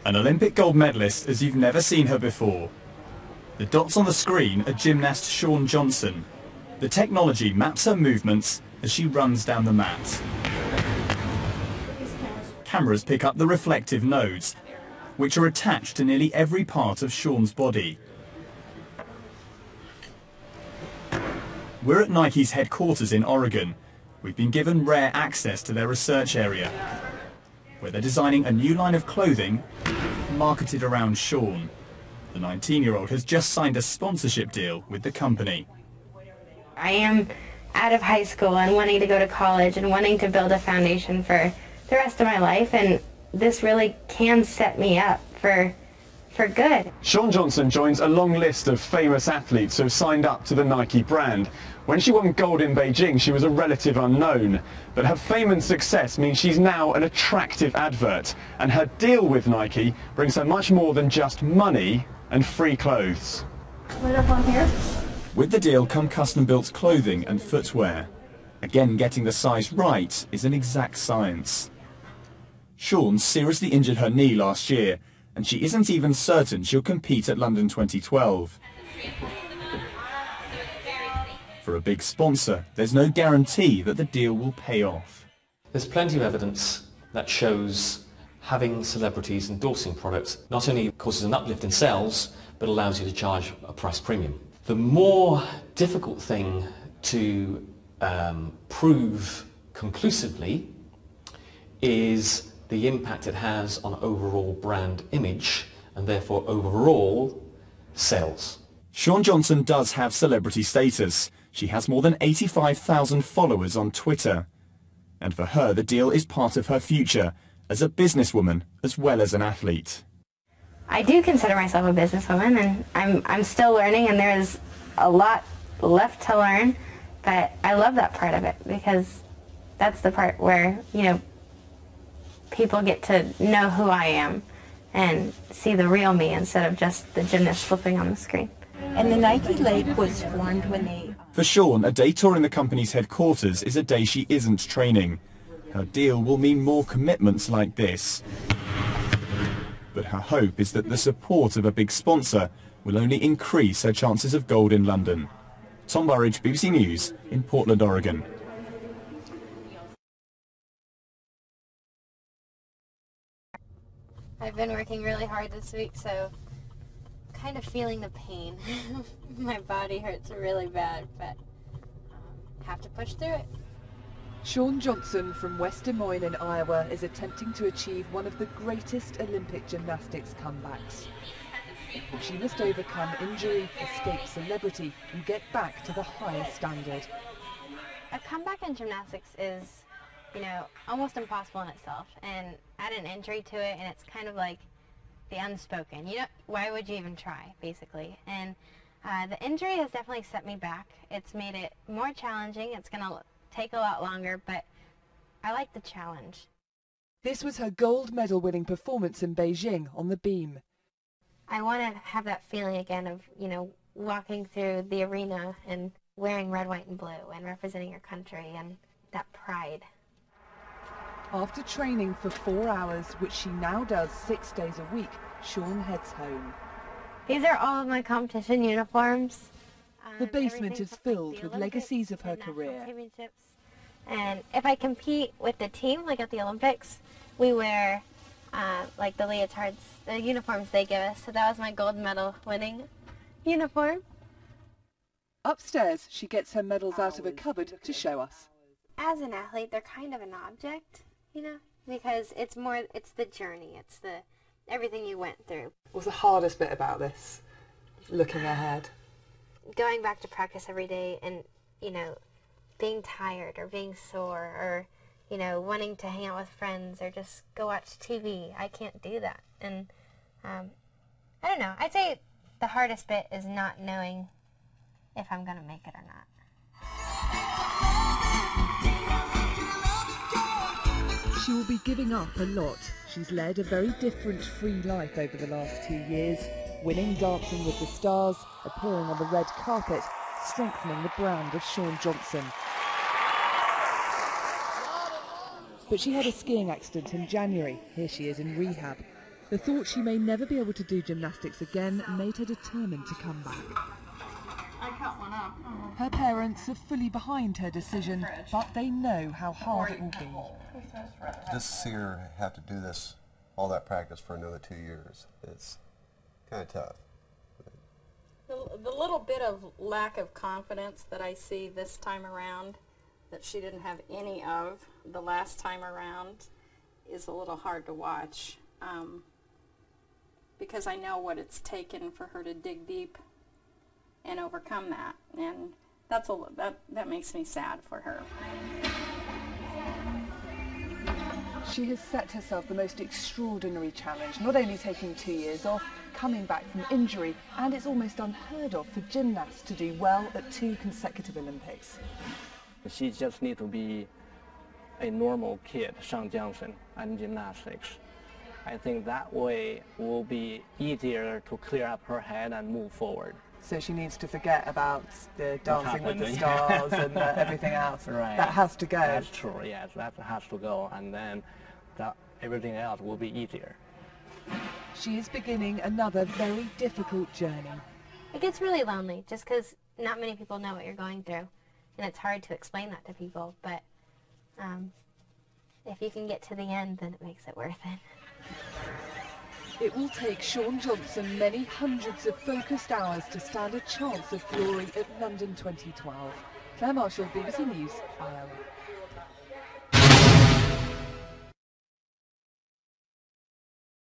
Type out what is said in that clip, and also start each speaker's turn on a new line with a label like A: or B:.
A: An Olympic gold medalist as you've never seen her before. The dots on the screen are gymnast Shawn Johnson. The technology maps her movements as she runs down the mat. Cameras pick up the reflective nodes, which are attached to nearly every part of Shawn's body. We're at Nike's headquarters in Oregon. We've been given rare access to their research area, where they're designing a new line of clothing marketed around Shawn. The 19-year-old has just signed a sponsorship deal with the company.
B: I am out of high school and wanting to go to college and wanting to build a foundation for the rest of my life, and this really can set me up for good.
C: Shawn Johnson joins a long list of famous athletes who have signed up to the Nike brand. When she won gold in Beijing, she was a relative unknown, but her fame and success means she's now an attractive advert, and her deal with Nike brings her much more than just money and free clothes.
B: Right up on here.
A: With the deal come custom-built clothing and footwear. Again, getting the size right is an exact science. Shawn seriously injured her knee last year, and she isn't even certain she'll compete at London 2012. For a big sponsor, there's no guarantee that the deal will pay off.
D: There's plenty of evidence that shows having celebrities endorsing products not only causes an uplift in sales, but allows you to charge a price premium. The more difficult thing to prove conclusively is the impact it has on overall brand image and therefore overall sales.
A: Shawn Johnson does have celebrity status. She has more than 85,000 followers on Twitter. And for her, the deal is part of her future as a businesswoman as well as an athlete.
B: I do consider myself a businesswoman, and I'm still learning, and there is a lot left to learn, but I love that part of it because that's the part where, you know, people get to know who I am and see the real me instead of just the gymnast flipping on the screen.
E: And the Nike leg was formed when they...
A: For Shawn, a day touring the company's headquarters is a day she isn't training. Her deal will mean more commitments like this. But her hope is that the support of a big sponsor will only increase her chances of gold in London. Tom Burridge, BBC News, in Portland, Oregon.
B: I've been working really hard this week, so kind of feeling the pain. My body hurts really bad, but have to push through it.
F: Shawn Johnson from West Des Moines in Iowa is attempting to achieve one of the greatest Olympic gymnastics comebacks. She must overcome injury, escape celebrity and get back to the highest standard.
B: A comeback in gymnastics is, you know, almost impossible in itself, and add an injury to it and it's kind of like the unspoken. You know, why would you even try, basically? And the injury has definitely set me back. It's made it more challenging. It's going to take a lot longer, but I like the challenge.
F: This was her gold medal winning performance in Beijing on the beam.
B: I want to have that feeling again of, you know, walking through the arena and wearing red, white, and blue and representing your country and that pride.
F: After training for 4 hours, which she now does 6 days a week, Shawn heads home.
B: These are all of my competition uniforms.
F: The basement is filled with legacies of her career.
B: And if I compete with the team, like at the Olympics, we wear like the leotards, the uniforms they give us. So that was my gold medal winning uniform.
F: Upstairs, she gets her medals out of a cupboard to show us.
B: As an athlete, they're kind of an object, you know, because it's the journey, it's the everything you went through.
F: What's the hardest bit about this, looking ahead?
B: Going back to practice every day and, you know, being tired or being sore or, you know, wanting to hang out with friends or just go watch TV. I can't do that. And I don't know. I'd say the hardest bit is not knowing if I'm going to make it or not.
F: She will be giving up a lot. She's led a very different free life over the last 2 years, winning Dancing with the Stars, appearing on the red carpet, strengthening the brand of Shawn Johnson. But she had a skiing accident in January. Here she is in rehab. The thought she may never be able to do gymnastics again made her determined to come back.
G: I cut one up.
F: Her parents are fully behind her decision, but they know how hard it will be.
H: Just to see her have to do this, all that practice for another 2 years, it's kind of tough.
G: The little bit of lack of confidence that I see this time around, that she didn't have any of the last time around, is a little hard to watch. Because I know what it's taken for her to dig deep and overcome that, and that makes me sad for her.
F: She has set herself the most extraordinary challenge, not only taking 2 years off, coming back from injury, and it's almost unheard of for gymnasts to do well at 2 consecutive Olympics.
I: She just needs to be a normal kid, Shawn Johnson, and gymnastics. I think that way will be easier to clear up her head and move forward.
F: So she needs to forget about the Dancing with the Stars and everything else.
I: Right.
F: That has to go.
I: That's true, yes, that has to go, and then everything else will be easier.
F: She is beginning another very difficult journey.
B: It gets really lonely just because not many people know what you're going through, and it's hard to explain that to people, but if you can get to the end, then it makes it worth it.
F: It will take Shawn Johnson many hundreds of focused hours to stand a chance of glory at London 2012. Claire Marshall, BBC News, Iowa.